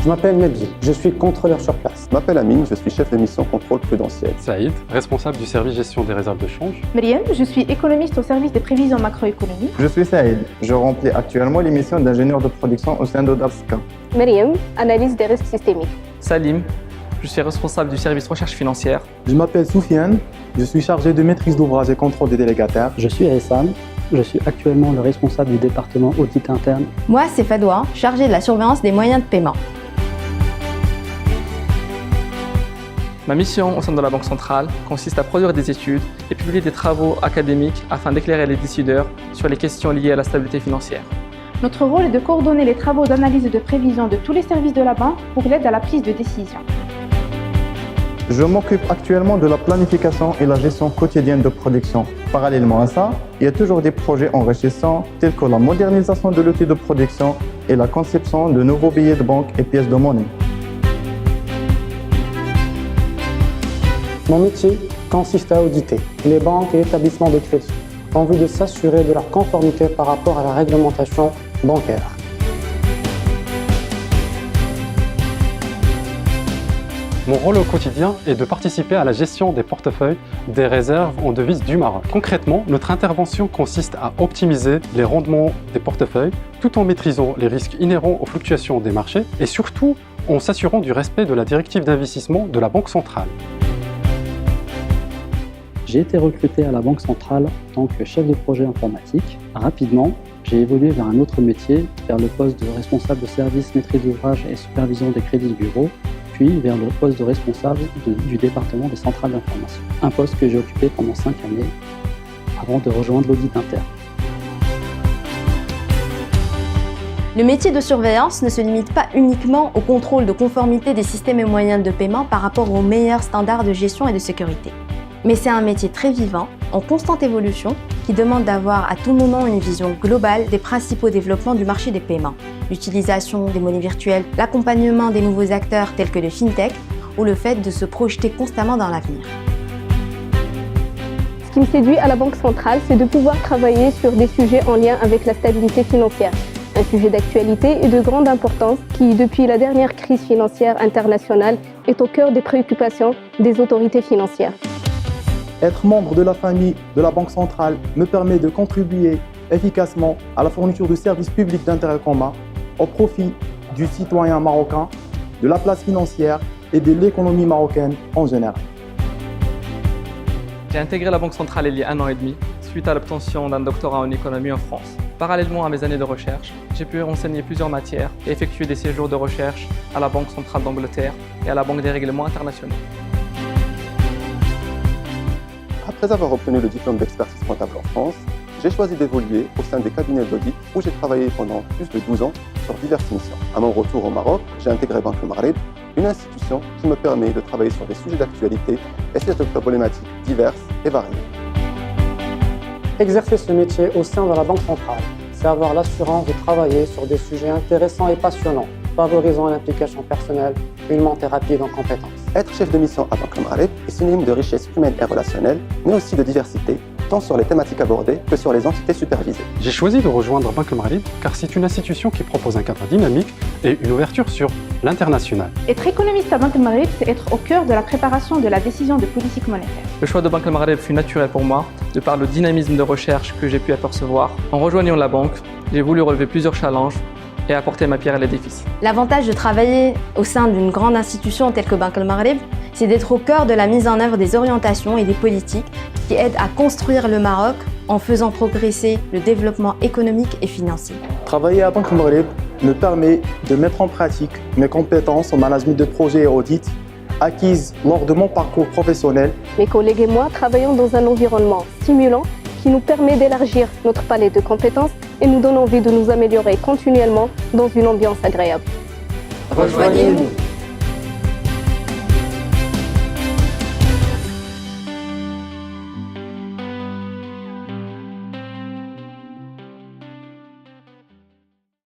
Je m'appelle Nabil, je suis contrôleur sur place. Je m'appelle Amine, je suis chef de mission contrôle prudentiel. Saïd, responsable du service gestion des réserves de change. Myriam, je suis économiste au service des prévisions macroéconomiques. Je suis Saïd, je remplis actuellement les missions d'ingénieur de production au sein d'Odarska. Myriam, analyse des risques systémiques. Salim, je suis responsable du service recherche financière. Je m'appelle Soufiane, je suis chargé de maîtrise d'ouvrage et contrôle des délégataires. Je suis Essam, je suis actuellement le responsable du département audit interne. Moi, c'est Fadoua, chargé de la surveillance des moyens de paiement. Ma mission au sein de la Banque centrale consiste à produire des études et publier des travaux académiques afin d'éclairer les décideurs sur les questions liées à la stabilité financière. Notre rôle est de coordonner les travaux d'analyse et de prévision de tous les services de la banque pour l'aide à la prise de décision. Je m'occupe actuellement de la planification et la gestion quotidienne de production. Parallèlement à ça, il y a toujours des projets enrichissants tels que la modernisation de l'outil de production et la conception de nouveaux billets de banque et pièces de monnaie. Mon métier consiste à auditer les banques et établissements de crédit en vue de s'assurer de leur conformité par rapport à la réglementation bancaire. Mon rôle au quotidien est de participer à la gestion des portefeuilles des réserves en devises du Maroc. Concrètement, notre intervention consiste à optimiser les rendements des portefeuilles tout en maîtrisant les risques inhérents aux fluctuations des marchés et surtout en s'assurant du respect de la directive d'investissement de la Banque centrale. J'ai été recruté à la Banque centrale en tant que chef de projet informatique. Rapidement, j'ai évolué vers un autre métier, vers le poste de responsable de service maîtrise d'ouvrage et supervision des crédits de bureau, puis vers le poste de responsable du département des centrales d'information. Un poste que j'ai occupé pendant 5 années avant de rejoindre l'audit interne. Le métier de surveillance ne se limite pas uniquement au contrôle de conformité des systèmes et moyens de paiement par rapport aux meilleurs standards de gestion et de sécurité. Mais c'est un métier très vivant, en constante évolution, qui demande d'avoir à tout moment une vision globale des principaux développements du marché des paiements, l'utilisation des monnaies virtuelles, l'accompagnement des nouveaux acteurs tels que les fintech ou le fait de se projeter constamment dans l'avenir. Ce qui me séduit à la Banque centrale, c'est de pouvoir travailler sur des sujets en lien avec la stabilité financière. Un sujet d'actualité et de grande importance qui, depuis la dernière crise financière internationale, est au cœur des préoccupations des autorités financières. Être membre de la famille de la Banque centrale me permet de contribuer efficacement à la fourniture de services publics d'intérêt commun au profit du citoyen marocain, de la place financière et de l'économie marocaine en général. J'ai intégré la Banque centrale il y a 1 an et demi, suite à l'obtention d'un doctorat en économie en France. Parallèlement à mes années de recherche, j'ai pu enseigner plusieurs matières et effectuer des séjours de recherche à la Banque centrale d'Angleterre et à la Banque des règlements internationaux. Après avoir obtenu le diplôme d'expertise comptable en France, j'ai choisi d'évoluer au sein des cabinets d'audit où j'ai travaillé pendant plus de 12 ans sur diverses missions. À mon retour au Maroc, j'ai intégré Banque El Maghreb, une institution qui me permet de travailler sur des sujets d'actualité et sur des problématiques diverses et variées. Exercer ce métier au sein de la Banque centrale, c'est avoir l'assurance de travailler sur des sujets intéressants et passionnants, favorisant l'implication personnelle, une montée rapide en compétences. Être chef de mission à Banque El Maghreb est synonyme de richesse humaine et relationnelle, mais aussi de diversité, tant sur les thématiques abordées que sur les entités supervisées. J'ai choisi de rejoindre Banque El Maghreb car c'est une institution qui propose un cadre dynamique et une ouverture sur l'international. Être économiste à Banque El Maghreb, c'est être au cœur de la préparation de la décision de politique monétaire. Le choix de Banque El Maghreb fut naturel pour moi, de par le dynamisme de recherche que j'ai pu apercevoir. En rejoignant la banque, j'ai voulu relever plusieurs challenges et apporter ma pierre à l'édifice. L'avantage de travailler au sein d'une grande institution telle que Banque El Maghreb, c'est d'être au cœur de la mise en œuvre des orientations et des politiques qui aident à construire le Maroc en faisant progresser le développement économique et financier. Travailler à Banque El Maghreb me permet de mettre en pratique mes compétences en management de projet et audit acquises lors de mon parcours professionnel. Mes collègues et moi travaillons dans un environnement stimulant qui nous permet d'élargir notre palette de compétences et nous donne envie de nous améliorer continuellement dans une ambiance agréable. Rejoignez-nous!